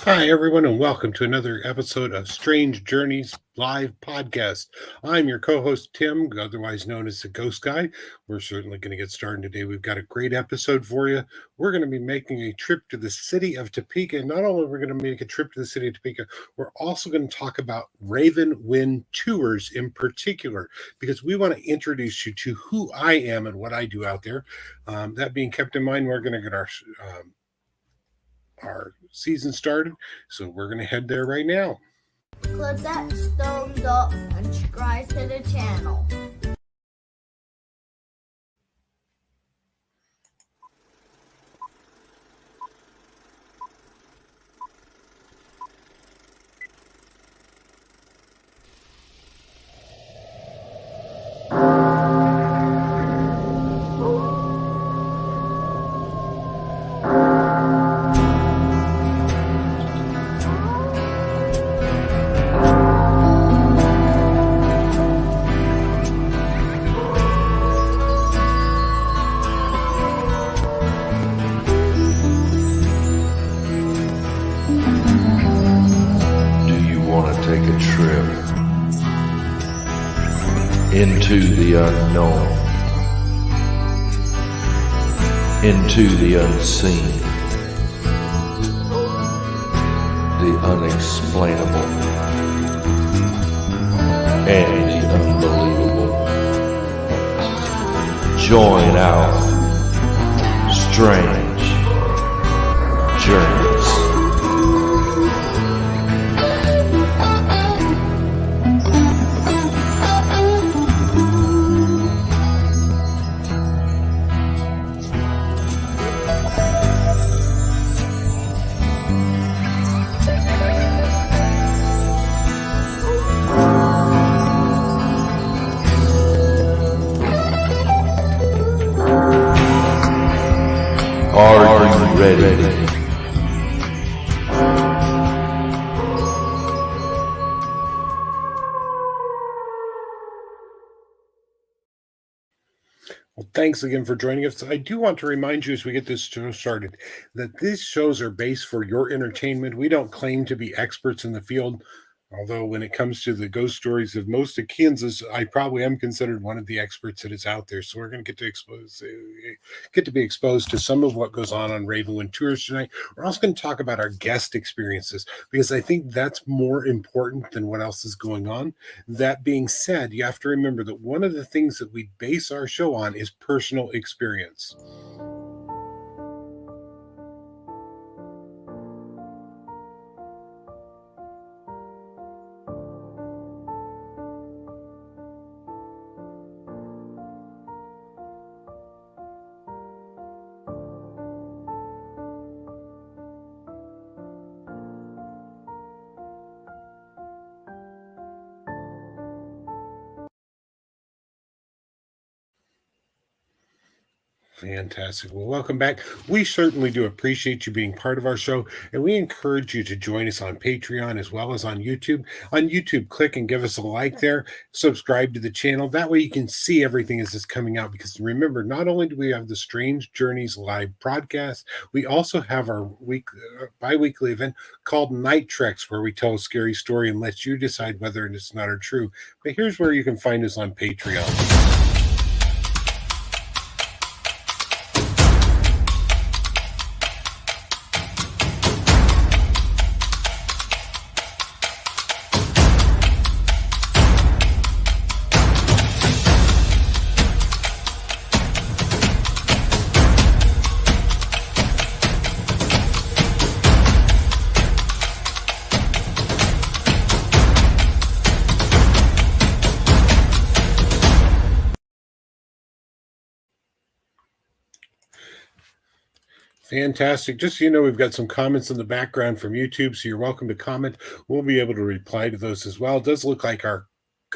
Hi, everyone, and welcome to another episode of Strange Journeys live podcast. I'm your co host, Tim, otherwise known as the Ghost Guy. We're certainly going to get started today. We've got a great episode for you. We're going to be making a trip to the city of Topeka. And not only are we going to make a trip to the city of Topeka, we're also going to talk about Ravenwynd Tours in particular, because we want to introduce you to who I am and what I do out there. That being kept in mind, we're going to get our season started. So we're going to head there right now. Click that thumbs up and subscribe to the channel. Take a trip into the unknown, into the unseen, the unexplainable, and the unbelievable. Join our strange journeys. Are you ready? Well, thanks again for joining us. I do want to remind you as we get this show started that these shows are based for your entertainment. We don't claim to be experts in the field. Although when it comes to the ghost stories of most of Kansas, I probably am considered one of the experts that is out there. So we're going to get to be exposed to some of what goes on Ravenwynd Tours tonight. We're also going to talk about our guest experiences because I think that's more important than what else is going on. That being said, you have to remember that one of the things that we base our show on is personal experience. Fantastic. Well, welcome back. We certainly do appreciate you being part of our show, and we encourage you to join us on Patreon as well as on YouTube. On YouTube, click and give us a like there. Subscribe to the channel. That way you can see everything as it's coming out. Because remember, not only do we have the Strange Journeys live broadcast, we also have our bi-weekly event called Night Treks, where we tell a scary story and let you decide whether it's not or true. But here's where you can find us on Patreon. Fantastic. Just so you know, we've got some comments in the background from YouTube, so you're welcome to comment. We'll be able to reply to those as well. It does look like our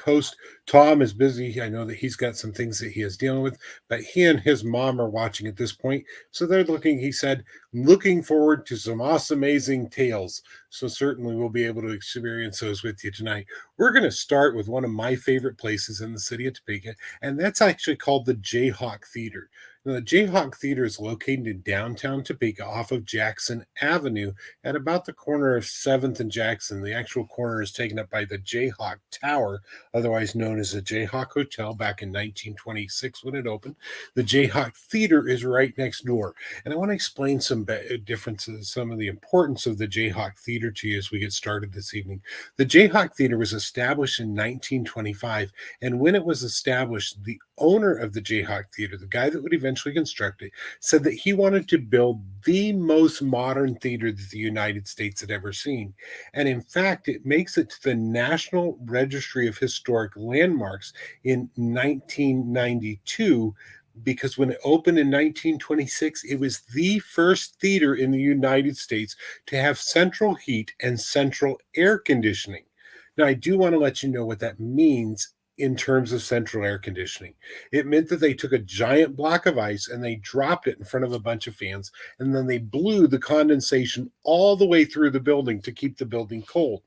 host, Tom, is busy. I know that he's got some things that he is dealing with, but he and his mom are watching at this point. So they're looking, he said, looking forward to some awesome, amazing tales. So certainly we'll be able to experience those with you tonight. We're going to start with one of my favorite places in the city of Topeka, and that's actually called the Jayhawk Theater. Now, the Jayhawk Theater is located in downtown Topeka off of Jackson Avenue at about the corner of 7th and Jackson. The actual corner is taken up by the Jayhawk Tower, otherwise known as the Jayhawk Hotel, back in 1926 when it opened. The Jayhawk Theater is right next door. And I want to explain some differences, some of the importance of the Jayhawk Theater to you as we get started this evening. The Jayhawk Theater was established in 1925, and when it was established, the owner of the Jayhawk Theater, the guy that would eventually construct it, said that he wanted to build the most modern theater that the United States had ever seen. And in fact, it makes it to the National Registry of Historic Landmarks in 1992 because when it opened in 1926, it was the first theater in the United States to have central heat and central air conditioning. Now, I do want to let you know what that means in terms of central air conditioning. It meant that they took a giant block of ice and they dropped it in front of a bunch of fans, and then they blew the condensation all the way through the building to keep the building cold.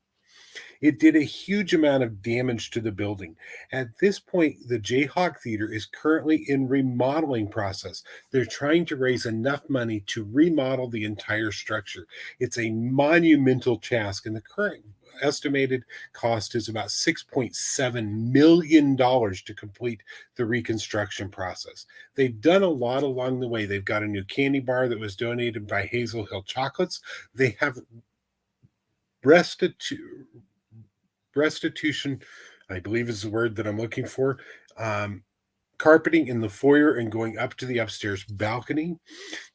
It did a huge amount of damage to the building. At this point, the Jayhawk Theater is currently in remodeling process. They're trying to raise enough money to remodel the entire structure. It's a monumental task, and the current estimated cost is about $6.7 million to complete the reconstruction process. They've done a lot along the way. They've got a new candy bar that was donated by Hazel Hill Chocolates. They have restitution, I believe is the word that I'm looking for. Carpeting in the foyer and going up to the upstairs balcony.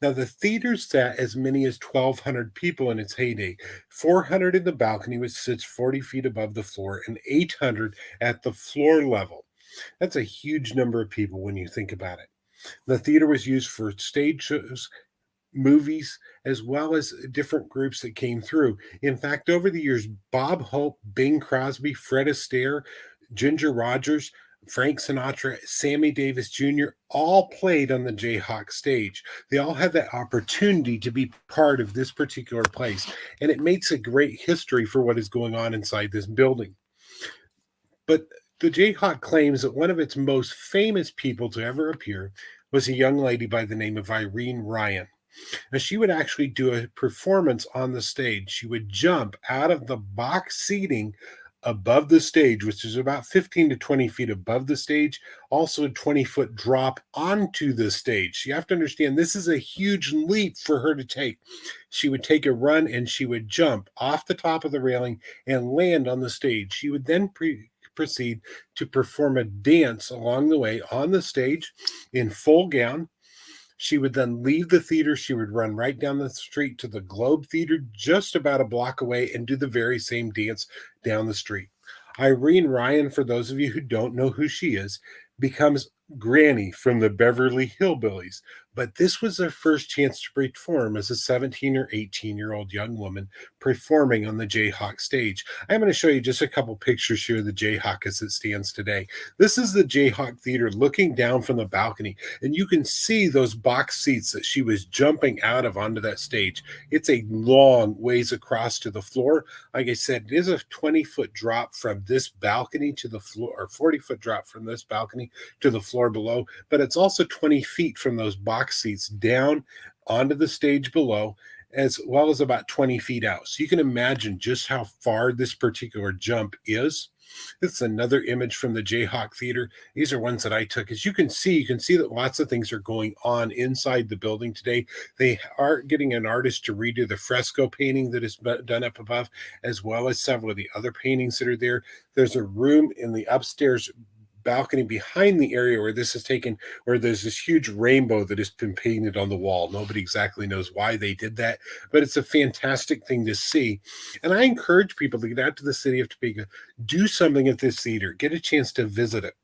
Now, the theater sat as many as 1,200 people in its heyday, 400 in the balcony, which sits 40 feet above the floor, and 800 at the floor level. That's a huge number of people when you think about it. The theater was used for stage shows, movies, as well as different groups that came through. In fact, over the years, Bob Hope, Bing Crosby, Fred Astaire, Ginger Rogers, Frank Sinatra, Sammy Davis Jr. all played on the Jayhawk stage. They all had that opportunity to be part of this particular place, and it makes a great history for what is going on inside this building. But the Jayhawk claims that one of its most famous people to ever appear was a young lady by the name of Irene Ryan. Now, she would actually do a performance on the stage. She would jump out of the box seating above the stage, which is about 15 to 20 feet above the stage, also a 20-foot drop onto the stage. You have to understand this is a huge leap for her to take. She would take a run and she would jump off the top of the railing and land on the stage. She would then proceed to perform a dance along the way on the stage in full gown. She would then leave the theater. She would run right down the street to the Globe Theater, just about a block away, and do the very same dance down the street. Irene Ryan, for those of you who don't know who she is, becomes Granny from the Beverly Hillbillies. But this was her first chance to perform as a 17 or 18-year-old young woman performing on the Jayhawk stage. I'm going to show you just a couple pictures here of the Jayhawk as it stands today. This is the Jayhawk Theater looking down from the balcony, and you can see those box seats that she was jumping out of onto that stage. It's a long ways across to the floor. Like I said, it is a 20-foot drop from this balcony to the floor, or 40-foot drop from this balcony to the floor below, but it's also 20 feet from those box seats down onto the stage below, as well as about 20 feet out. So you can imagine just how far this particular jump is. This is another image from the Jayhawk Theater. These are ones that I took. As you can see that lots of things are going on inside the building today. They are getting an artist to redo the fresco painting that is done up above, as well as several of the other paintings that are there. There's a room in the upstairs balcony behind the area where this is taken, where there's this huge rainbow that has been painted on the wall. Nobody exactly knows why they did that, but it's a fantastic thing to see. And I encourage people to get out to the city of Topeka, do something at this theater, get a chance to visit it.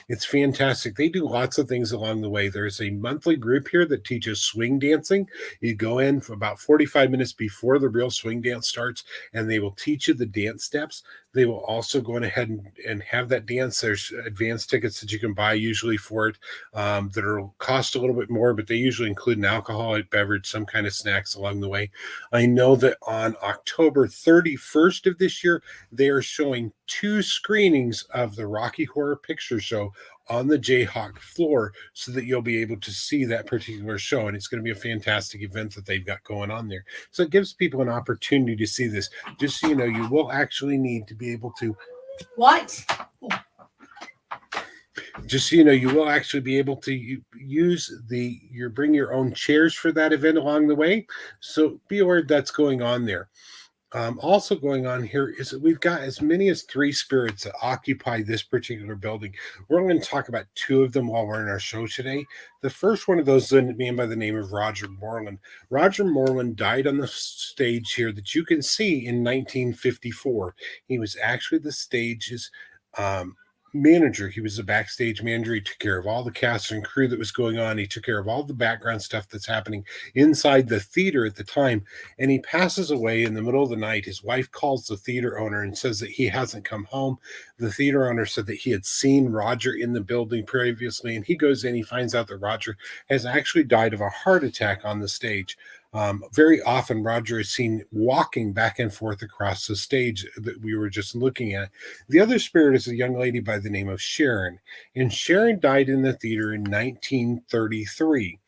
It's fantastic. They do lots of things along the way. There's a monthly group here that teaches swing dancing. You go in for about 45 minutes before the real swing dance starts, and they will teach you the dance steps. They will also go ahead and have that dance. There's advanced tickets that you can buy usually for it that will cost a little bit more, but they usually include an alcoholic beverage, some kind of snacks along the way. I know that on October 31st of this year, they are showing 2 screenings of the Rocky Horror Picture Show on the Jayhawk floor so that you'll be able to see that particular show. And it's going to be a fantastic event that they've got going on there. So it gives people an opportunity to see this. Just so you know, you will actually need to be able to. What? Just so you know, you will actually be able to use bring your own chairs for that event along the way. So be aware that's going on there. Also going on here is that we've got as many as 3 spirits that occupy this particular building. We're going to talk about 2 of them while we're in our show today. The first one of those is a man by the name of Roger Moreland. Roger Moreland died on the stage here that you can see in 1954. He was actually the stage's manager. He was a backstage manager. He took care of all the cast and crew that was going on. He took care of all the background stuff that's happening inside the theater at the time. And he passes away in the middle of the night. His wife calls the theater owner and says that he hasn't come home. The theater owner said that he had seen Roger in the building previously, and he goes in, he finds out that Roger has actually died of a heart attack on the stage. Very often, Roger is seen walking back and forth across the stage that we were just looking at. The other spirit is a young lady by the name of Sharon, and Sharon died in the theater in 1933.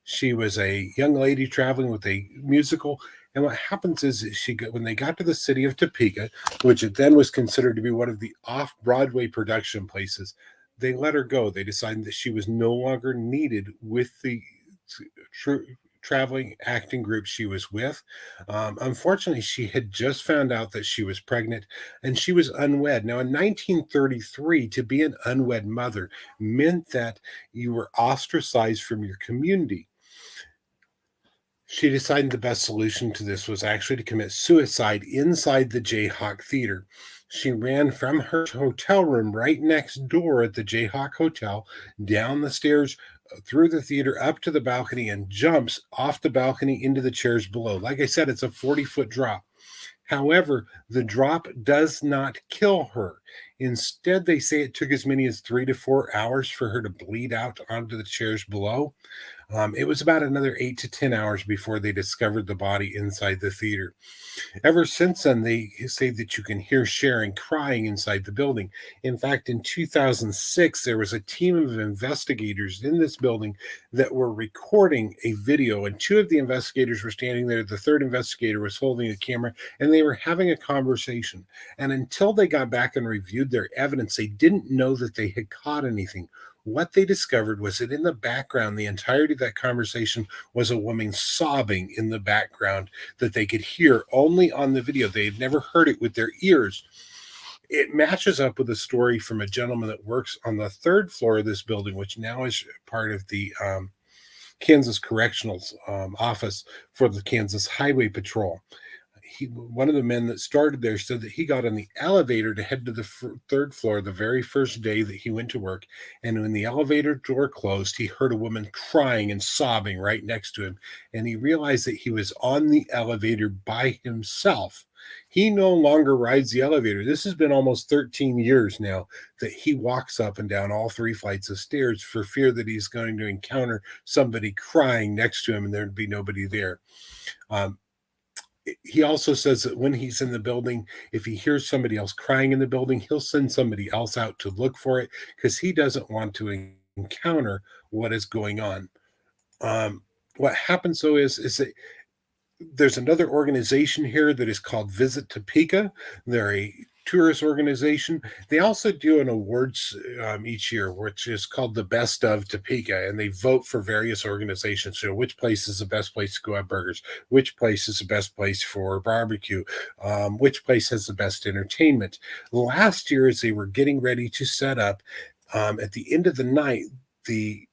She was a young lady traveling with a musical, and what happens is when they got to the city of Topeka, which it then was considered to be one of the off-Broadway production places, they let her go. They decided that she was no longer needed with the traveling acting group she was with. Unfortunately, she had just found out that she was pregnant and she was unwed. Now, in 1933, to be an unwed mother meant that you were ostracized from your community. She decided the best solution to this was actually to commit suicide inside the Jayhawk Theater. She ran from her hotel room right next door at the Jayhawk Hotel, down the stairs, through the theater, up to the balcony, and jumps off the balcony into the chairs below. Like I said, it's a 40-foot drop. However, the drop does not kill her. Instead, they say it took as many as 3 to 4 hours for her to bleed out onto the chairs below. It was about another 8 to 10 hours before they discovered the body inside the theater. Ever since then, they say that you can hear Sharon crying inside the building. In fact, in 2006, there was a team of investigators in this building that were recording a video, and 2 of the investigators were standing there. The 3rd investigator was holding a camera, and they were having a conversation. And until they got back and reviewed their evidence, they didn't know that they had caught anything. What they discovered was that in the background, the entirety of that conversation was a woman sobbing in the background that they could hear only on the video. They had never heard it with their ears. It matches up with a story from a gentleman that works on the 3rd floor of this building, which now is part of the Kansas Correctional Office for the Kansas Highway Patrol. One of the men that started there said that he got on the elevator to head to the 3rd floor the very first day that he went to work. And when the elevator door closed, he heard a woman crying and sobbing right next to him. And he realized that he was on the elevator by himself. He no longer rides the elevator. This has been almost 13 years now that he walks up and down all 3 flights of stairs for fear that he's going to encounter somebody crying next to him and there'd be nobody there. He also says that when he's in the building, if he hears somebody else crying in the building, he'll send somebody else out to look for it because he doesn't want to encounter what is going on. What happens, though, is that there's another organization here that is called Visit Topeka. They're a tourist organization. They also do an awards each year, which is called the Best of Topeka, and they vote for various organizations. So which place is the best place to go have burgers? Which place is the best place for barbecue? Which place has the best entertainment? Last year, as they were getting ready to set up, at the end of the night, the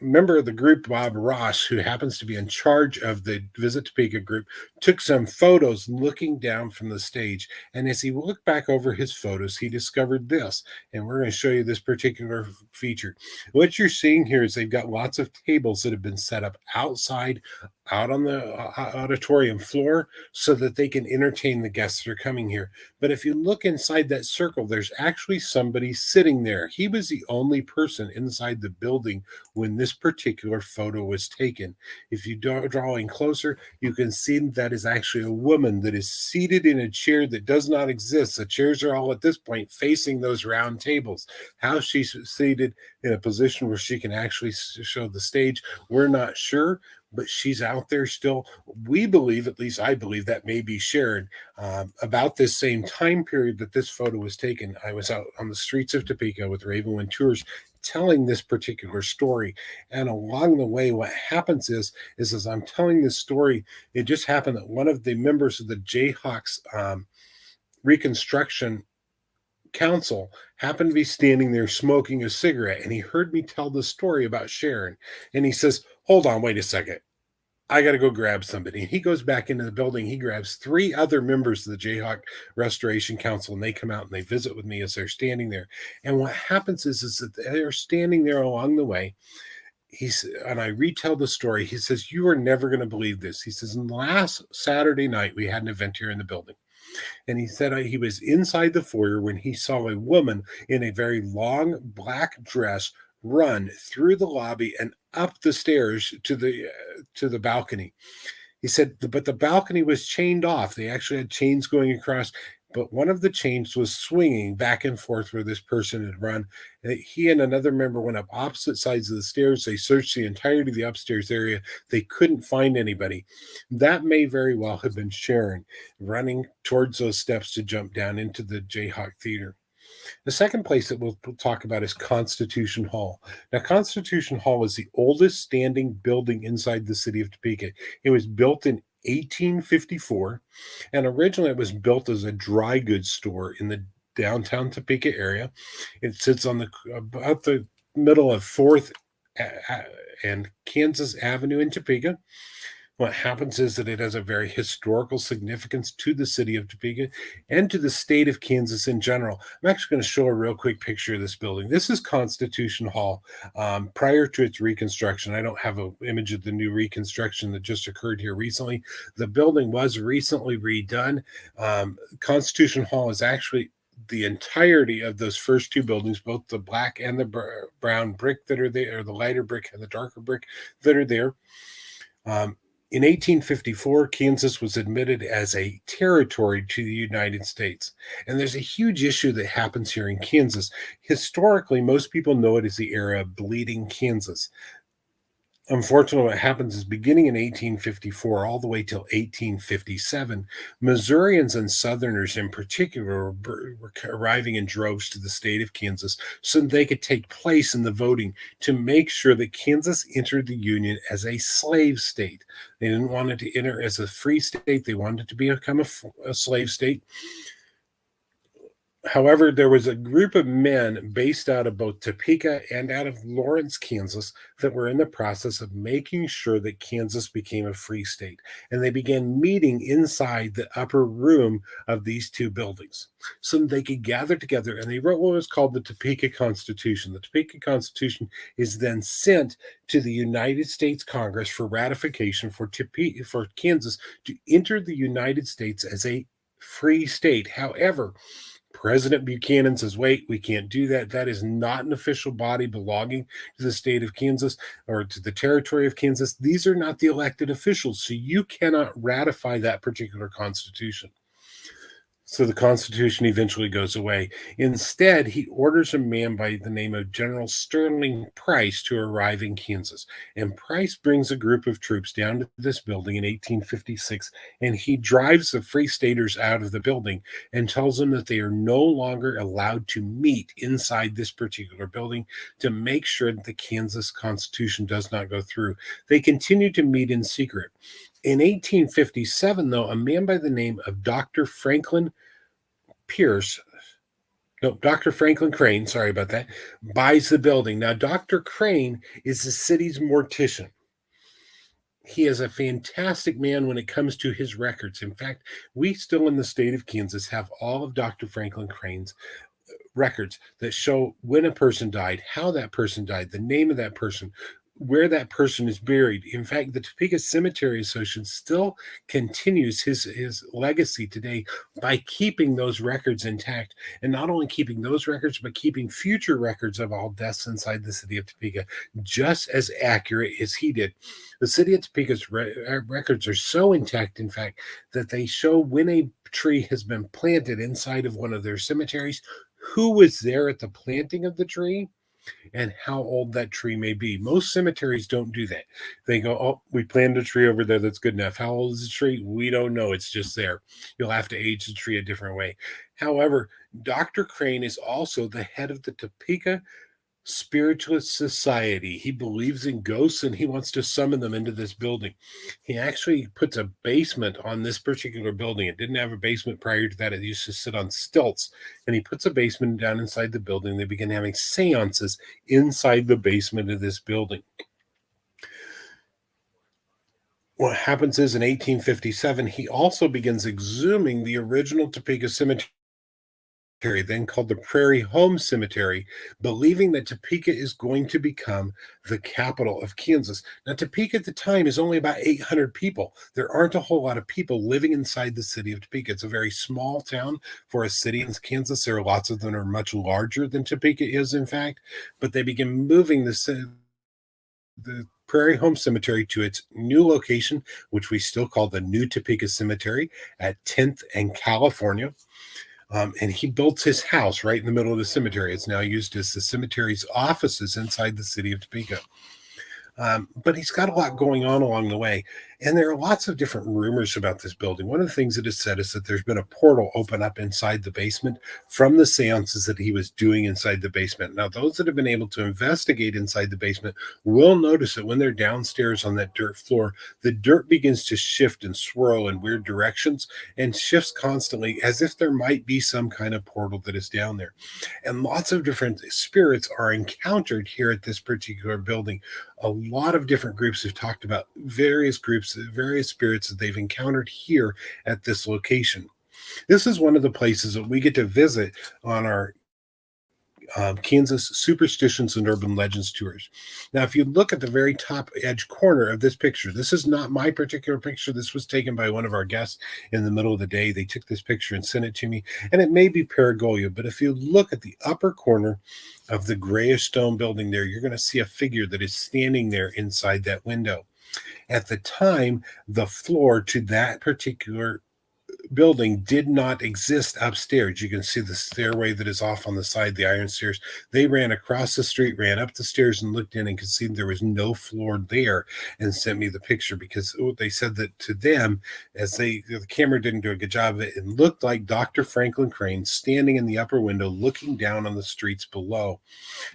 member of the group, Bob Ross, who happens to be in charge of the Visit Topeka group, took some photos looking down from the stage. And as he looked back over his photos, he discovered this. And we're going to show you this particular feature. What you're seeing here is they've got lots of tables that have been set up outside out on the auditorium floor so that they can entertain the guests that are coming here. But if you look inside that circle, there's actually somebody sitting there. He was the only person inside the building when this particular photo was taken. If you draw in closer, you can see that is actually a woman that is seated in a chair that does not exist. The chairs are all at this point facing those round tables. How she's seated in a position where she can actually show the stage, we're not sure, but she's out there still. We believe, at least I believe, that may be Sharon. About this same time period that this photo was taken, I was out on the streets of Topeka with Ravenwynd Tours telling this particular story. And along the way, what happens is as I'm telling this story, it just happened that one of the members of the Jayhawks Reconstruction Council happened to be standing there smoking a cigarette, and he heard me tell the story about Sharon, and he says, hold on, wait a second, I got to go grab somebody. And he goes back into the building. He grabs 3 other members of the Jayhawk Restoration Council, and they come out and they visit with me as they're standing there. And what happens is that they're standing there along the way. And I retell the story. He says, you are never going to believe this. He says, last Saturday night, we had an event here in the building. And he said he was inside the foyer when he saw a woman in a very long black dress run through the lobby and up the stairs to the balcony. He said, but the balcony was chained off. They actually had chains going across, but one of the chains was swinging back and forth where this person had run. And he and another member went up opposite sides of the stairs. They searched the entirety of the upstairs area. They couldn't find anybody. That may very well have been Sharon running towards those steps to jump down into the Jayhawk Theater. The second place that we'll talk about is Constitution Hall. Now, Constitution Hall is the oldest standing building inside the city of Topeka. It was built in 1854, and originally it was built as a dry goods store in the downtown Topeka area. It sits on about the middle of 4th and Kansas Avenue in Topeka. What happens is that it has a very historical significance to the city of Topeka and to the state of Kansas in general. I'm actually going to show a real quick picture of this building. This is Constitution Hall prior to its reconstruction. I don't have an image of the new reconstruction that just occurred here recently. The building was recently redone. Constitution Hall is actually the entirety of those first 2 buildings, both the black and the brown brick that are there, or the lighter brick and the darker brick that are there. In 1854, Kansas was admitted as a territory to the United States. And there's a huge issue that happens here in Kansas. Historically, most people know it as the era of Bleeding Kansas. Unfortunately, what happens is beginning in 1854 all the way till 1857, Missourians and Southerners in particular were arriving in droves to the state of Kansas so that they could take place in the voting to make sure that Kansas entered the Union as a slave state. They didn't want it to enter as a free state. They wanted it to become a slave state. However, there was a group of men based out of both Topeka and out of Lawrence, Kansas, that were in the process of making sure that Kansas became a free state. And they began meeting inside the upper room of these 2 buildings so that they could gather together. And they wrote what was called the Topeka Constitution. The Topeka Constitution is then sent to the United States Congress for ratification for Kansas to enter the United States as a free state. However, President Buchanan says, wait, we can't do that. That is not an official body belonging to the state of Kansas or to the territory of Kansas. These are not the elected officials, so you cannot ratify that particular constitution. So the Constitution eventually goes away. Instead, he orders a man by the name of General Sterling Price to arrive in Kansas. And Price brings a group of troops down to this building in 1856, and he drives the Free Staters out of the building and tells them that they are no longer allowed to meet inside this particular building to make sure that the Kansas Constitution does not go through. They continue to meet in secret. In 1857, though, a man by the name of Dr. Franklin Crane, sorry about that, buys the building. Now, Dr. Crane is the city's mortician. He is a fantastic man when it comes to his records. In fact, we still in the state of Kansas have all of Dr. Franklin Crane's records that show when a person died, how that person died, the name of that person, where that person is buried. In fact, the Topeka Cemetery Association still continues his legacy today by keeping those records intact, and not only keeping those records, but keeping future records of all deaths inside the city of Topeka, just as accurate as he did. The city of Topeka's records are so intact, in fact, that they show when a tree has been planted inside of one of their cemeteries, who was there at the planting of the tree, and how old that tree may be. Most cemeteries don't do that. They go, oh, we planted a tree over there. That's good enough. How old is the tree? We don't know. It's just there. You'll have to age the tree a different way. However, Dr. Crane is also the head of the Topeka Spiritualist Society. He believes in ghosts and he wants to summon them into this building. He actually puts a basement on this particular building. It didn't have a basement prior to that. It used to sit on stilts. And he puts a basement down inside the building. They begin having seances inside the basement of this building. What happens is in 1857, he also begins exhuming the original Topeka Cemetery, then called the Prairie Home Cemetery, believing that Topeka is going to become the capital of Kansas. Now, Topeka at the time is only about 800 people. There aren't a whole lot of people living inside the city of Topeka. It's a very small town for a city in Kansas. There are lots of them that are much larger than Topeka is, in fact, but they begin moving the Prairie Home Cemetery to its new location, which we still call the New Topeka Cemetery at 10th and California. And he built his house right in the middle of the cemetery. It's now used as the cemetery's offices inside the city of Topeka. But he's got a lot going on along the way. And there are lots of different rumors about this building. One of the things that is said is that there's been a portal open up inside the basement from the seances that he was doing inside the basement. Now, those that have been able to investigate inside the basement will notice that when they're downstairs on that dirt floor, the dirt begins to shift and swirl in weird directions and shifts constantly as if there might be some kind of portal that is down there. And lots of different spirits are encountered here at this particular building. A lot of different groups have talked about various spirits that they've encountered here at this location. This is one of the places that we get to visit on our Kansas Superstitions and Urban Legends tours. Now, if you look at the very top edge corner of this picture, this is not my particular picture. This was taken by one of our guests in the middle of the day. They took this picture and sent it to me, and it may be Paragolia, but if you look at the upper corner of the grayish stone building there, you're going to see a figure that is standing there inside that window. At the time, the floor to that particular building did not exist upstairs. You can see the stairway that is off on the side, the iron stairs. They ran across the street, ran up the stairs, and looked in and could see there was no floor there, and sent me the picture because they said that to them, as the camera didn't do a good job of it, it looked like Dr. Franklin Crane standing in the upper window looking down on the streets below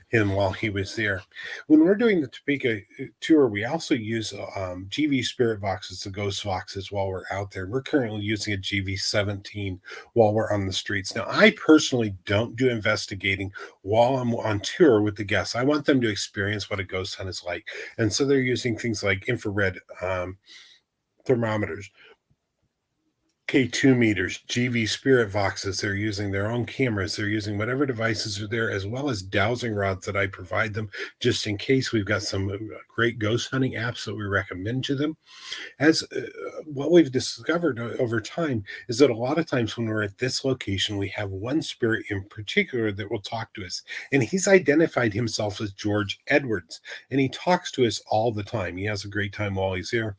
him while he was there. When we're doing the Topeka tour, we also use GV spirit boxes, the ghost boxes, while we're out there. We're currently using a GV17 while we're on the streets. Now, I personally don't do investigating while I'm on tour with the guests. I want them to experience what a ghost hunt is like. And so they're using things like infrared thermometers, K2 meters, GV spirit boxes. They're using their own cameras. They're using whatever devices are there, as well as dowsing rods that I provide them, just in case. We've got some great ghost hunting apps that we recommend to them. As what we've discovered over time is that a lot of times when we're at this location, we have one spirit in particular that will talk to us. And he's identified himself as George Edwards, and he talks to us all the time. He has a great time while he's here.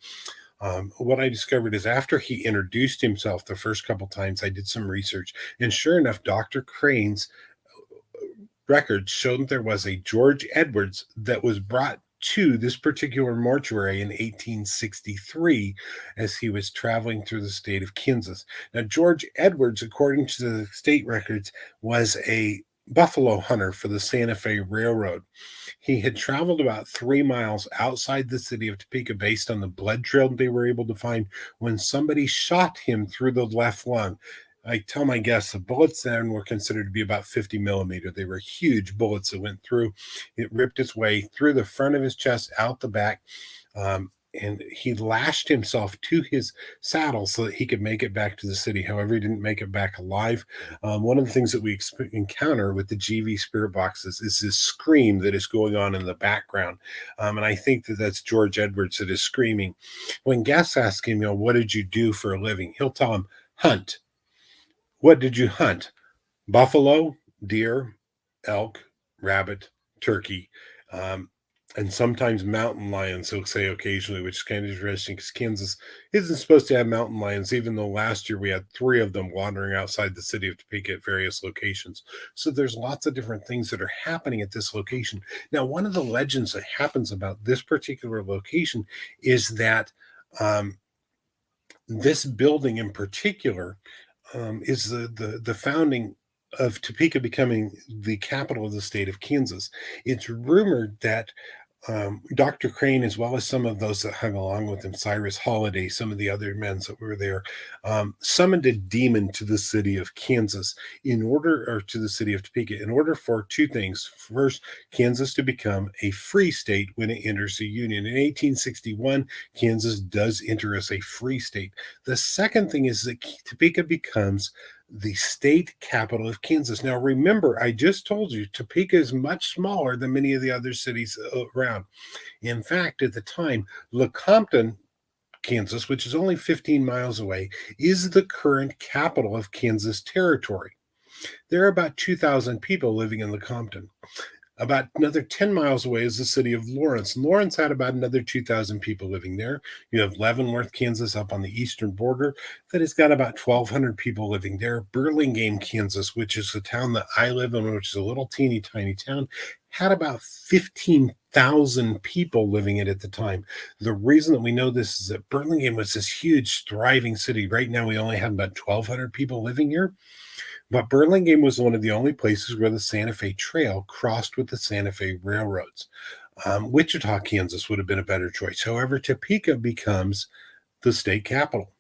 What I discovered is after he introduced himself the first couple times, I did some research, and sure enough, Dr. Crane's records showed that there was a George Edwards that was brought to this particular mortuary in 1863 as he was traveling through the state of Kansas. Now, George Edwards, according to the state records, was a buffalo hunter for the Santa Fe Railroad. He had traveled about 3 miles outside the city of Topeka based on the blood trail they were able to find when somebody shot him through the left lung. I tell my guests the bullets then were considered to be about 50 millimeter. They were huge bullets that went through. It ripped its way through the front of his chest, out the back. and he lashed himself to his saddle so that he could make it back to the city. However, he didn't make it back alive. One of the things that we encounter with the GV spirit boxes is this scream that is going on in the background. And I think that that's George Edwards that is screaming. When guests ask him, what did you do for a living? He'll tell them, hunt. What did you hunt? Buffalo, deer, elk, rabbit, turkey, and sometimes mountain lions, he'll say occasionally, which is kind of interesting because Kansas isn't supposed to have mountain lions, even though last year we had 3 of them wandering outside the city of Topeka at various locations. So there's lots of different things that are happening at this location. Now, one of the legends that happens about this particular location is that this building in particular is the founding of Topeka becoming the capital of the state of Kansas. It's rumored that Dr. Crane, as well as some of those that hung along with him, Cyrus Holiday, some of the other men that were there, summoned a demon to the city of Kansas to the city of Topeka, in order for 2 things. First, Kansas to become a free state when it enters the Union. In 1861, Kansas does enter as a free state. The second thing is that Topeka becomes the state capital of Kansas. Now, remember, I just told you Topeka is much smaller than many of the other cities around. In fact, at the time, Lecompton, Kansas, which is only 15 miles away, is the current capital of Kansas Territory. There are about 2,000 people living in Lecompton. About another 10 miles away is the city of Lawrence. Lawrence had about another 2,000 people living there. You have Leavenworth, Kansas, up on the eastern border, that has got about 1,200 people living there. Burlingame, Kansas, which is the town that I live in, which is a little teeny tiny town, had about 15,000 people living in it at the time. The reason that we know this is that Burlingame was this huge, thriving city. Right now, we only have about 1,200 people living here. But Burlingame was one of the only places where the Santa Fe Trail crossed with the Santa Fe railroads. Wichita, Kansas would have been a better choice. However, Topeka becomes the state capital.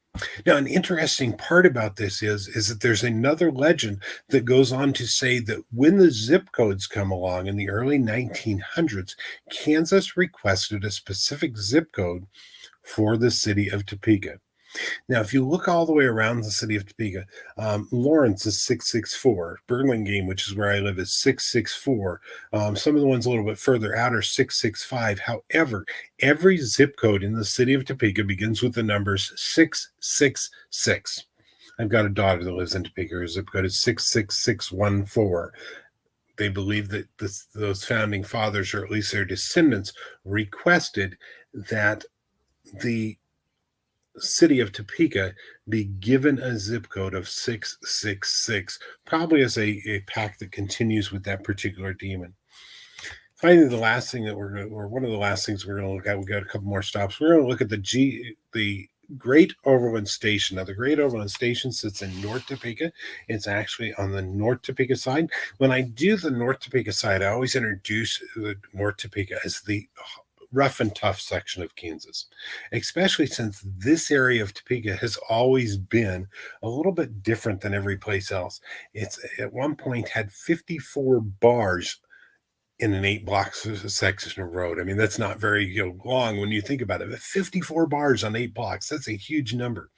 Now, an interesting part about this is that there's another legend that goes on to say that when the zip codes come along in the early 1900s, Kansas requested a specific zip code for the city of Topeka. Now, if you look all the way around the city of Topeka, Lawrence is 664. Burlingame, which is where I live, is 664. Some of the ones a little bit further out are 665. However, every zip code in the city of Topeka begins with the numbers 666. I've got a daughter that lives in Topeka. Her zip code is 66614. They believe that those founding fathers, or at least their descendants, requested that the city of Topeka be given a zip code of 666, probably as a pact that continues with that particular demon. Finally, the last thing that one of the last things we're going to look at, we got a couple more stops. We're going to look at the Great Overland Station. Now, the Great Overland Station sits in North Topeka. It's actually on the North Topeka side. When I do the North Topeka side, I always introduce the North Topeka as the rough and tough section of Kansas, especially since this area of Topeka has always been a little bit different than every place else. It's at one point had 54 bars in an 8-block section of road. I mean, that's not very long when you think about it, but 54 bars on 8 blocks, that's a huge number.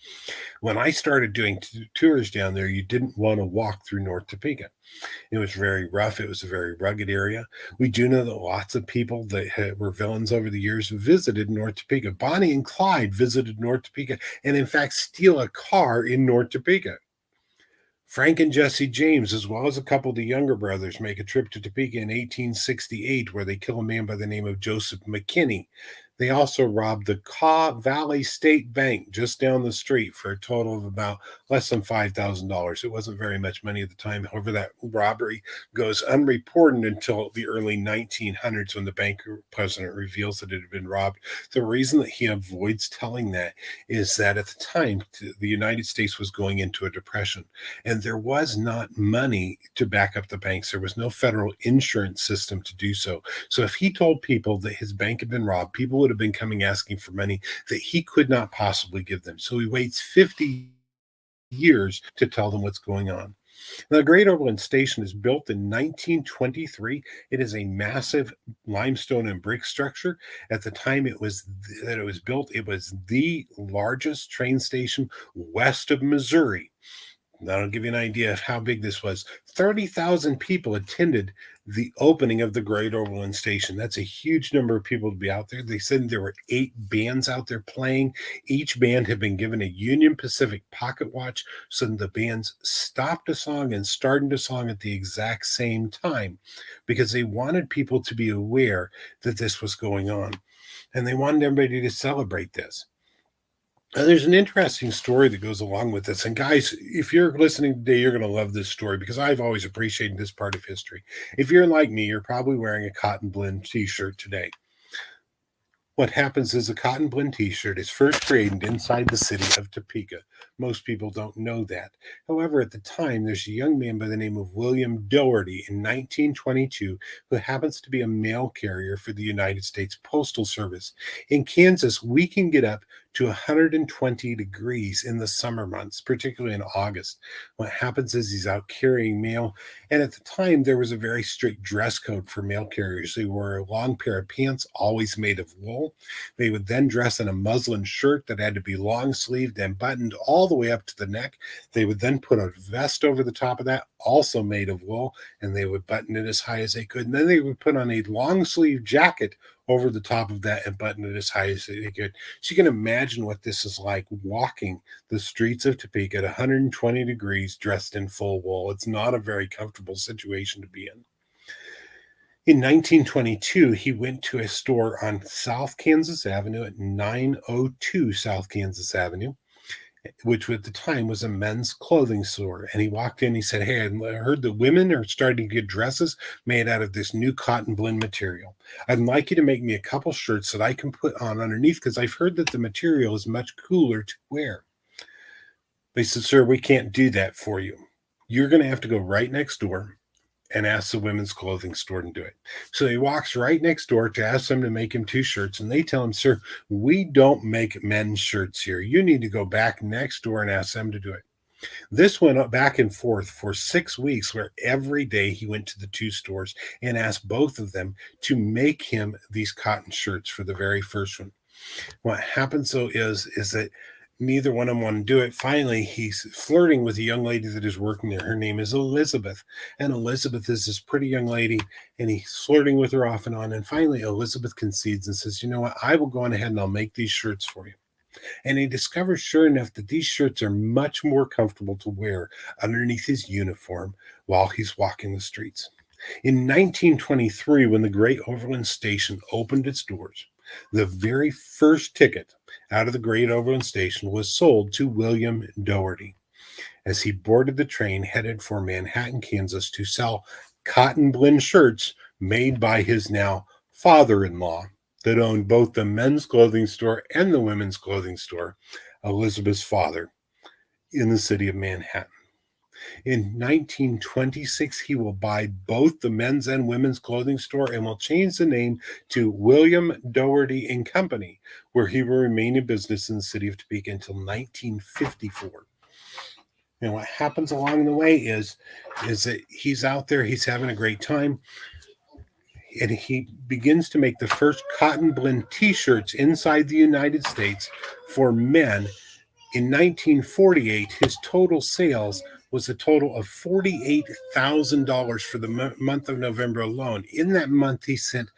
When I started doing tours down there, you didn't want to walk through North Topeka. It was very rough. It was a very rugged area. We do know that lots of people that were villains over the years visited North Topeka. Bonnie and Clyde visited North Topeka and, in fact, steal a car in North Topeka. Frank and Jesse James, as well as a couple of the younger brothers, make a trip to Topeka in 1868, where they kill a man by the name of Joseph McKinney. They also robbed the Kaw Valley State Bank just down the street for a total of about less than $5,000. It wasn't very much money at the time. However, that robbery goes unreported until the early 1900s when the bank president reveals that it had been robbed. The reason that he avoids telling that is that at the time, the United States was going into a depression, and there was not money to back up the banks. There was no federal insurance system to do so. So if he told people that his bank had been robbed, people would have been coming asking for money that he could not possibly give them. So he waits 50 years to tell them what's going on. The Great Overland Station is built in 1923. It is a massive limestone and brick structure. At the time that it was built, it was the largest train station west of Missouri. That'll give you an idea of how big this was. 30,000 people attended the opening of the Great Overland Station. That's a huge number of people to be out there. They said there were 8 bands out there playing. Each band had been given a Union Pacific pocket watch, so the bands stopped a song and started a song at the exact same time because they wanted people to be aware that this was going on. And they wanted everybody to celebrate this. There's an interesting story that goes along with this. And guys, if you're listening today, you're going to love this story because I've always appreciated this part of history. If you're like me, you're probably wearing a cotton blend t-shirt today. What happens is a cotton blend t-shirt is first created inside the city of Topeka. Most people don't know that. However, at the time, there's a young man by the name of William Doherty in 1922 who happens to be a mail carrier for the United States Postal Service. In Kansas, we can get up to 120 degrees in the summer months, particularly in August. What happens is he's out carrying mail, and at the time, there was a very strict dress code for mail carriers. They wore a long pair of pants, always made of wool. They would then dress in a muslin shirt that had to be long sleeved and buttoned all the way up to the neck. They would then put a vest over the top of that, also made of wool, and they would button it as high as they could. And then they would put on a long sleeve jacket over the top of that and button it as high as they could. So you can imagine what this is like walking the streets of Topeka at 120 degrees dressed in full wool. It's not a very comfortable situation to be in. In 1922, he went to a store on South Kansas Avenue at 902 South Kansas Avenue, which at the time was a men's clothing store. And he walked in, he said, "Hey, I heard that women are starting to get dresses made out of this new cotton blend material. I'd like you to make me a couple shirts that I can put on underneath because I've heard that the material is much cooler to wear." They said, "Sir, we can't do that for you. You're going to have to go right next door and ask the women's clothing store to do it." So he walks right next door to ask them to make him 2 shirts. And they tell him, "Sir, we don't make men's shirts here. You need to go back next door and ask them to do it." This went up back and forth for 6 weeks, where every day he went to the 2 stores and asked both of them to make him these cotton shirts for the very first one. What happens though is that neither one of them want to do it. Finally, he's flirting with a young lady that is working there. Her name is Elizabeth. And Elizabeth is this pretty young lady, and he's flirting with her off and on. And finally, Elizabeth concedes and says, "You know what? I will go on ahead and I'll make these shirts for you." And he discovers, sure enough, that these shirts are much more comfortable to wear underneath his uniform while he's walking the streets. In 1923, when the Great Overland Station opened its doors, the very first ticket out of the Great Overland Station was sold to William Doherty as he boarded the train headed for Manhattan, Kansas to sell cotton blend shirts made by his now father-in-law that owned both the men's clothing store and the women's clothing store, Elizabeth's father, in the city of Manhattan. In 1926, he will buy both the men's and women's clothing store and will change the name to William Doherty and Company, where he will remain in business in the city of Topeka until 1954. And what happens along the way is that he's out there, he's having a great time, and he begins to make the first cotton blend t-shirts inside the United States for men. In 1948, his total sales was a total of $48,000 for the month of November alone. In that month, he sent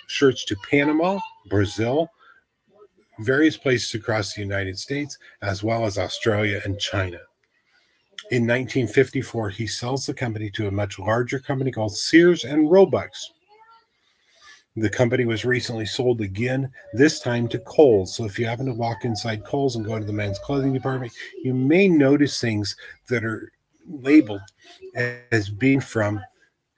shirts to Panama, Brazil, various places across the United States, as well as Australia and China. In 1954, he sells the company to a much larger company called Sears and Roebuck. The company was recently sold again, this time to Kohl's. So if you happen to walk inside Kohl's and go to the men's clothing department, you may notice things that are labeled as being from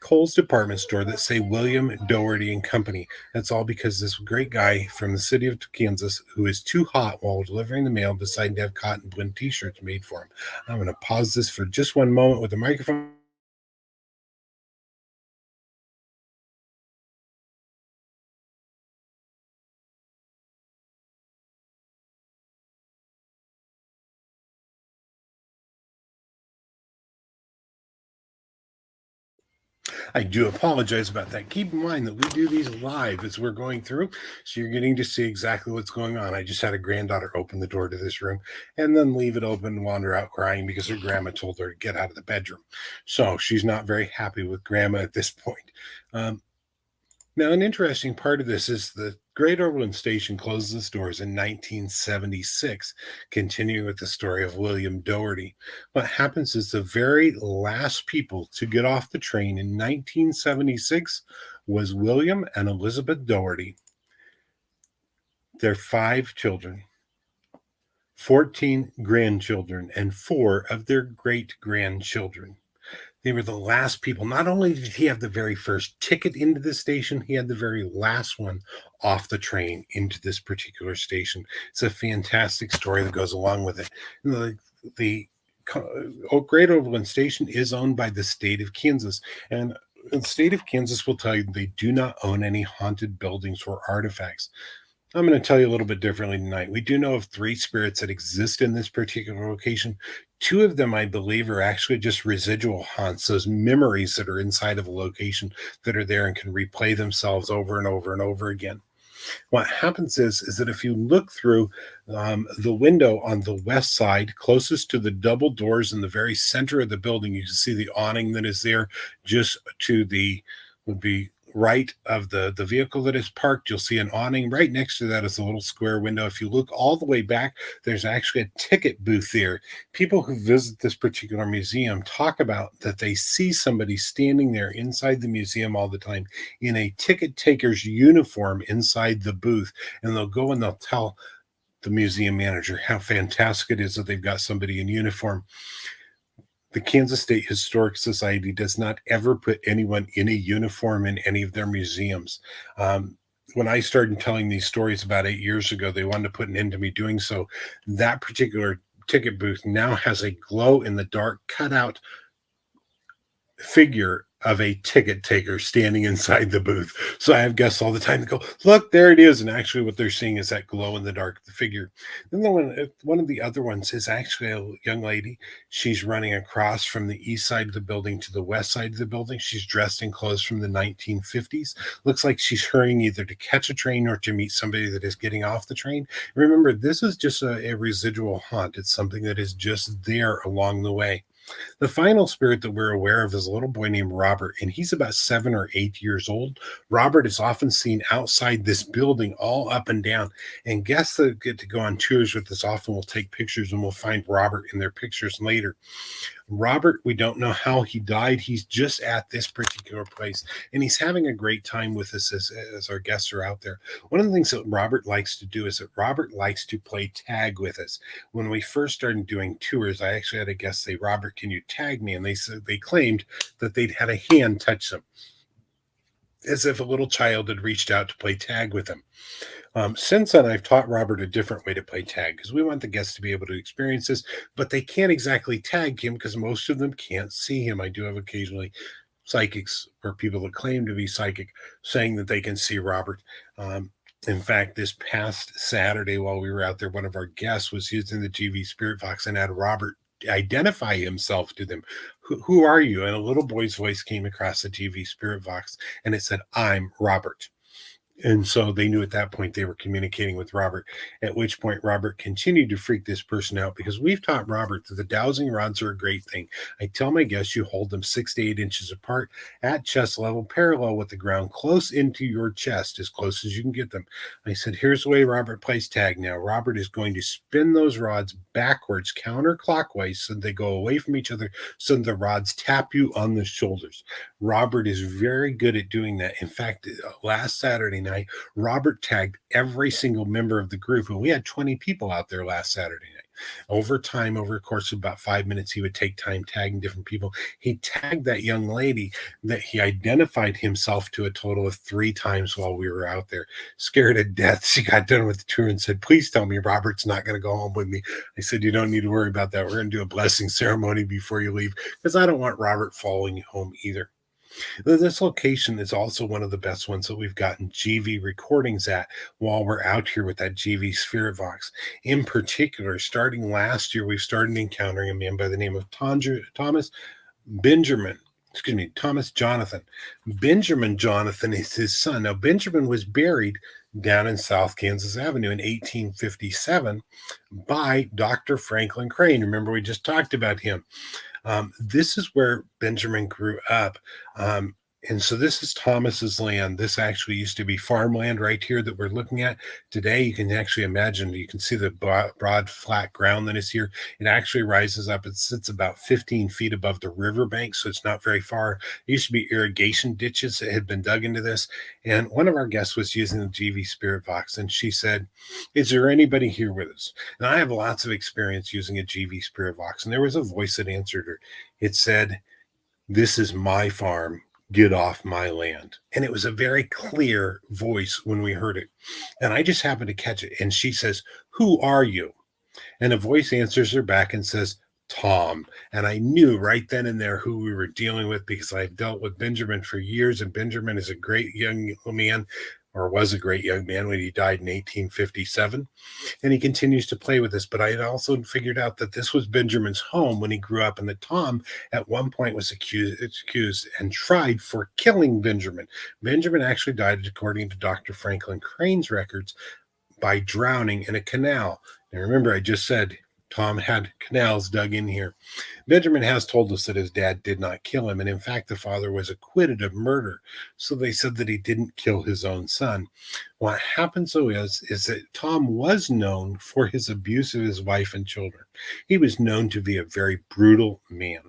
Kohl's department store that say William Doherty and Company. That's all because this great guy from the city of Kansas, who is too hot while delivering the mail, decided to have cotton blend t-shirts made for him. I'm going to pause this for just one moment with the microphone. I do apologize about that. Keep in mind that we do these live as we're going through, so you're getting to see exactly what's going on. I just had a granddaughter open the door to this room and then leave it open and wander out crying because her grandma told her to get out of the bedroom. So she's not very happy with grandma at this point. Um, Now, an interesting part of this is the Great Overland Station closed its doors in 1976, continuing with the story of William Doherty. What happens is the very last people to get off the train in 1976 was William and Elizabeth Doherty. Their 5 children, 14 grandchildren, and 4 of their great grandchildren. They were the last people. Not only did he have the very first ticket into the station, he had the very last one off the train into this particular station. It's a fantastic story that goes along with it. The Great Overland Station is owned by the state of Kansas, and the state of Kansas will tell you they do not own any haunted buildings or artifacts. I'm going to tell you a little bit differently tonight. We do know of 3 spirits that exist in this particular location. 2 of them, I believe, are actually just residual haunts, those memories that are inside of a location that are there and can replay themselves over and over and over again. What happens is that if you look through the window on the west side, closest to the double doors in the very center of the building, you can see the awning that is there just to the, would be right of the vehicle that is parked. You'll see an awning. Right next to that is a little square window. If you look all the way back, there's actually a ticket booth there. People who visit this particular museum talk about that they see somebody standing there inside the museum all the time in a ticket taker's uniform inside the booth, and they'll go and they'll tell the museum manager how fantastic it is that they've got somebody in uniform. The Kansas State Historic Society does not ever put anyone in a uniform in any of their museums. When I started telling these stories about 8 years ago, they wanted to put an end to me doing so. That particular ticket booth now has a glow in the dark cutout figure of a ticket taker standing inside the booth. So I have guests all the time that go, look, there it is. And actually what they're seeing is that glow in the dark figure. Then one of the other ones is actually a young lady. She's running across from the east side of the building to the west side of the building. She's dressed in clothes from the 1950s. Looks like she's hurrying either to catch a train or to meet somebody that is getting off the train. Remember, this is just a residual haunt. It's something that is just there along the way. The final spirit that we're aware of is a little boy named Robert, and he's about 7 or 8 years old. Robert is often seen outside this building all up and down, and guests that get to go on tours with us often will take pictures, and we'll find Robert in their pictures later. Robert, we don't know how he died. He's just at this particular place, and he's having a great time with us as our guests are out there. One of the things that Robert likes to do is that Robert likes to play tag with us. When we first started doing tours, I actually had a guest say, Robert, can you tag me? And they said they claimed that they'd had a hand touch them, as if a little child had reached out to play tag with them. Since then, I've taught Robert a different way to play tag because we want the guests to be able to experience this, but they can't exactly tag him because most of them can't see him. I do have occasionally psychics or people that claim to be psychic saying that they can see Robert. In fact, this past Saturday while we were out there, one of our guests was using the GV Spirit Box and had Robert identify himself to them. Who are you? And a little boy's voice came across the GV Spirit Box and it said, I'm Robert. And so they knew at that point they were communicating with Robert, at which point Robert continued to freak this person out because we've taught Robert that the dowsing rods are a great thing. I tell my guests you hold them 6 to 8 inches apart at chest level, parallel with the ground, close into your chest, as close as you can get them. I said, here's the way Robert plays tag now. Robert is going to spin those rods backwards, counterclockwise, so they go away from each other, so the rods tap you on the shoulders. Robert is very good at doing that. In fact, last Saturday night, Robert tagged every single member of the group, and we had 20 people out there last Saturday night. Over time, over a course of about 5 minutes, he would take time tagging different people. He tagged that young lady that he identified himself to a total of 3 times while we were out there. Scared to death, she got done with the tour and said, please tell me Robert's not going to go home with me. I said, you don't need to worry about that. We're going to do a blessing ceremony before you leave because I don't want Robert following you home either. This location is also one of the best ones that we've gotten GV recordings at while we're out here with that GV Spirit Box. In particular, starting last year, we've started encountering a man by the name of Thomas Benjamin. Thomas Jonathan. Benjamin Jonathan is his son. Now, Benjamin was buried down in South Kansas Avenue in 1857 by Dr. Franklin Crane. Remember, we just talked about him. This is where Benjamin grew up. And so this is Thomas's land. This actually used to be farmland right here that we're looking at today. You can actually imagine, you can see the broad, flat ground that is here. It actually rises up. It sits about 15 feet above the riverbank, so it's not very far. There used to be irrigation ditches that had been dug into this. And one of our guests was using the GV Spirit Box, and she said, "Is there anybody here with us?" And I have lots of experience using a GV Spirit Box, and there was a voice that answered her. It said, "This is my farm. Get off my land." And it was a very clear voice when we heard it. And I just happened to catch it. And she says, "Who are you?" And a voice answers her back and says, "Tom." And I knew right then and there who we were dealing with, because I've dealt with Benjamin for years. And Benjamin is a great young man, or was a great young man when he died in 1857. And he continues to play with this. But I had also figured out that this was Benjamin's home when he grew up, and that Tom at one point was accused and tried for killing Benjamin. Benjamin actually died, according to Dr. Franklin Crane's records, by drowning in a canal. Now remember, I just said Tom had canals dug in here. Benjamin has told us that his dad did not kill him, and in fact, the father was acquitted of murder. So they said that he didn't kill his own son. What happens, though, is that Tom was known for his abuse of his wife and children. He was known to be a very brutal man.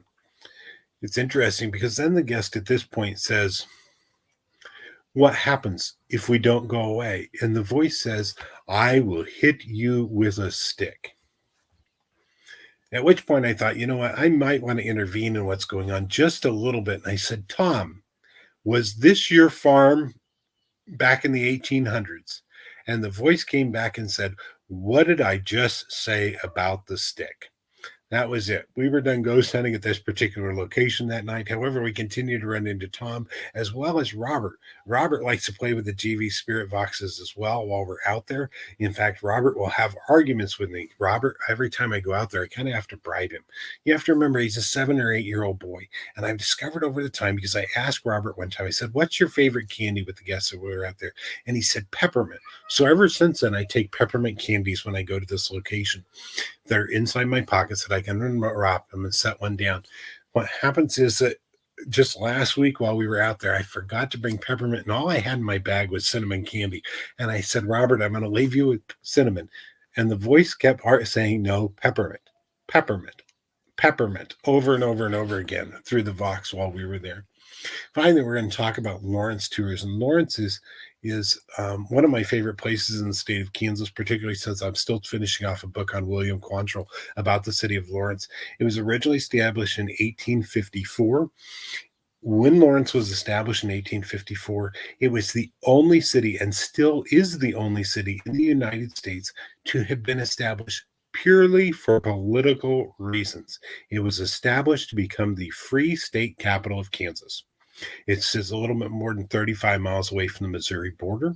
It's interesting because then the guest at this point says, "What happens if we don't go away?" And the voice says, "I will hit you with a stick." At which point I thought, you know what, I might want to intervene in what's going on just a little bit. And I said, "Tom, was this your farm back in the 1800s? And the voice came back and said, "What did I just say about the stick?" That was it. We were done ghost hunting at this particular location that night. However, we continued to run into Tom as well as Robert. Robert likes to play with the GV Spirit Boxes as well while we're out there. In fact, Robert will have arguments with me. Robert, every time I go out there, I kind of have to bribe him. You have to remember, he's a 7 or 8-year-old boy. And I've discovered over the time, because I asked Robert one time, I said, "What's your favorite candy?" with the guests that we were out there. And he said, "Peppermint." So ever since then, I take peppermint candies when I go to this location. They're inside my pockets that I can unwrap them and set one down. What happens is that just last week while we were out there, I forgot to bring peppermint, and all I had in my bag was cinnamon candy. And I said, "Robert, I'm going to leave you with cinnamon." And the voice kept saying, "No, peppermint, peppermint, peppermint," over and over and over again through the Vox while we were there. Finally, we're going to talk about Lawrence Tours. And Lawrence is one of my favorite places in the state of Kansas, particularly since I'm still finishing off a book on William Quantrill about the city of Lawrence. It was originally established in 1854. When Lawrence was established in 1854, it was the only city, and still is the only city in the United States, to have been established purely for political reasons. It was established to become the free state capital of Kansas. It's just a little bit more than 35 miles away from the Missouri border.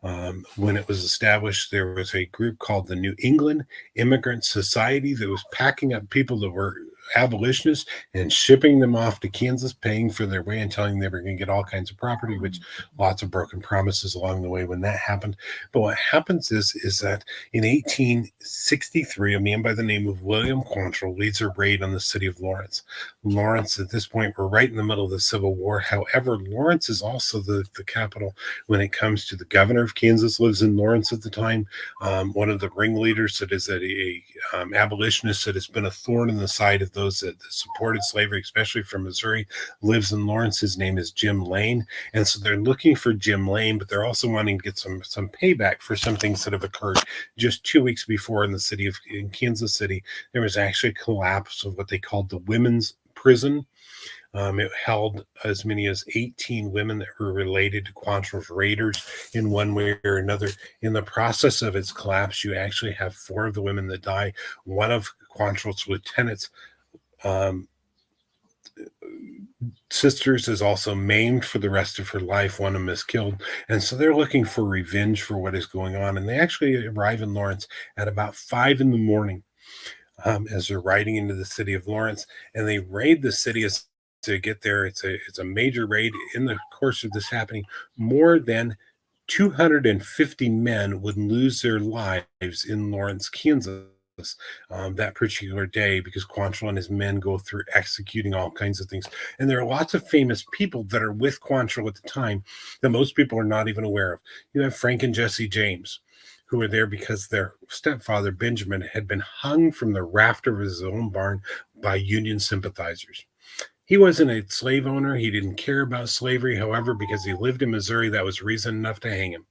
When it was established, there was a group called the New England Immigrant Society that was packing up people that were abolitionists and shipping them off to Kansas, paying for their way and telling them they were going to get all kinds of property, which lots of broken promises along the way when that happened. But what happens is that in 1863, a man by the name of William Quantrill leads a raid on the city of Lawrence. Lawrence, at this point, we're right in the middle of the Civil War. However, Lawrence is also the capital when it comes to the governor of Kansas lives in Lawrence at the time. One of the ringleaders that is a abolitionist that has been a thorn in the side of those that supported slavery, especially from Missouri, lives in Lawrence. His name is Jim Lane. And so they're looking for Jim Lane, but they're also wanting to get some payback for some things that have occurred. Just 2 weeks before in Kansas City, there was actually a collapse of what they called the women's prison. It held as many as 18 women that were related to Quantrill's raiders in one way or another. In the process of its collapse, you actually have 4 of the women that die. One of Quantrill's lieutenants' sisters is also maimed for the rest of her life. One of them is killed. And so they're looking for revenge for what is going on. And they actually arrive in Lawrence at about 5 in the morning as they're riding into the city of Lawrence. And they raid the city to get there. It's a major raid. In the course of this happening, more than 250 men would lose their lives in Lawrence, Kansas, that particular day because Quantrill and his men go through executing all kinds of things. And there are lots of famous people that are with Quantrill at the time that most people are not even aware of. You have Frank and Jesse James, who were there because their stepfather, Benjamin, had been hung from the rafter of his own barn by Union sympathizers. He wasn't a slave owner. He didn't care about slavery. However, because he lived in Missouri, that was reason enough to hang him.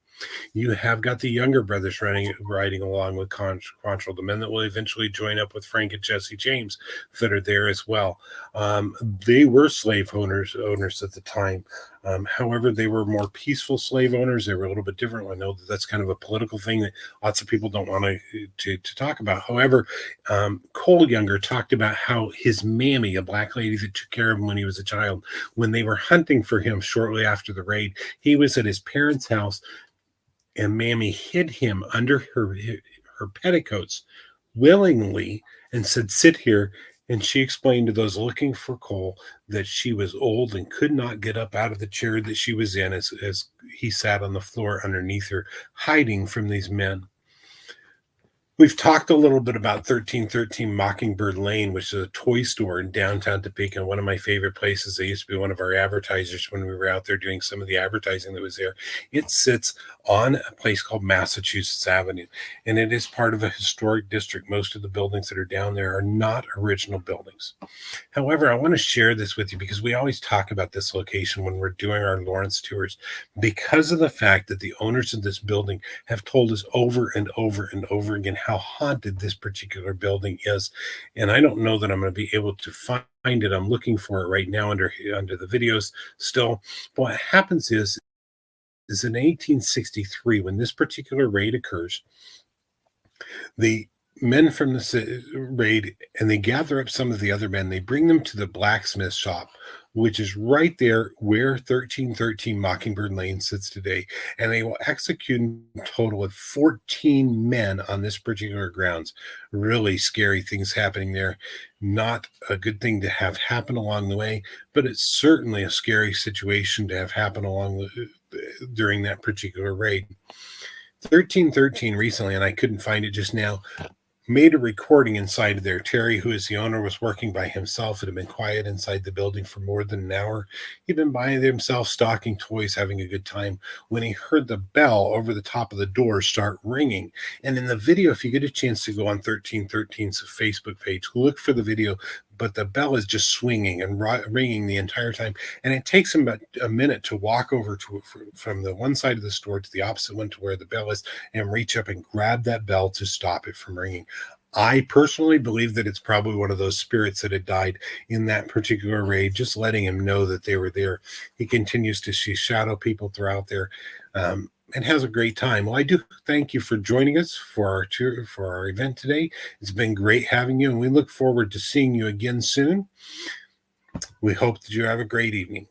You have got the younger brothers riding along with Quantrill, the men that will eventually join up with Frank and Jesse James that are there as well. They were slave owners at the time. However, they were more peaceful slave owners. They were a little bit different. I know that that's kind of a political thing that lots of people don't want to talk about. However, Cole Younger talked about how his mammy, a black lady that took care of him when he was a child, when they were hunting for him shortly after the raid, he was at his parents' house, and Mammy hid him under her petticoats willingly and said, "Sit here." And she explained to those looking for Cole that she was old and could not get up out of the chair that she was in as he sat on the floor underneath her, hiding from these men. We've talked a little bit about 1313 Mockingbird Lane, which is a toy store in downtown Topeka, one of my favorite places. They used to be one of our advertisers when we were out there doing some of the advertising that was there. It sits on a place called Massachusetts Avenue, and it is part of a historic district. Most of the buildings that are down there are not original buildings. However, I want to share this with you because we always talk about this location when we're doing our Lawrence tours, because of the fact that the owners of this building have told us over and over and over again how haunted this particular building is. And I don't know that I'm going to be able to find it. I'm looking for it right now under the videos still. But what happens is in 1863, when this particular raid occurs, the men from the raid, and they gather up some of the other men, they bring them to the blacksmith shop, which is right there where 1313 Mockingbird Lane sits today. And they will execute a total of 14 men on this particular grounds. Really scary things happening there. Not a good thing to have happen along the way, but it's certainly a scary situation to have happen during that particular raid. 1313 recently, and I couldn't find it just now, made a recording inside of there. Terry, who is the owner, was working by himself. It had been quiet inside the building for more than an hour. He'd been by himself, stocking toys, having a good time, when he heard the bell over the top of the door start ringing. And in the video, if you get a chance to go on 1313's Facebook page, look for the video, but the bell is just swinging and ringing the entire time. And it takes him about a minute to walk over from the one side of the store to the opposite one to where the bell is and reach up and grab that bell to stop it from ringing. I personally believe that it's probably one of those spirits that had died in that particular raid, just letting him know that they were there. He continues to see shadow people throughout there. And has a great time. Well, I do thank you for joining us for our tour, for our event today. It's been great having you, and we look forward to seeing you again soon. We hope that you have a great evening.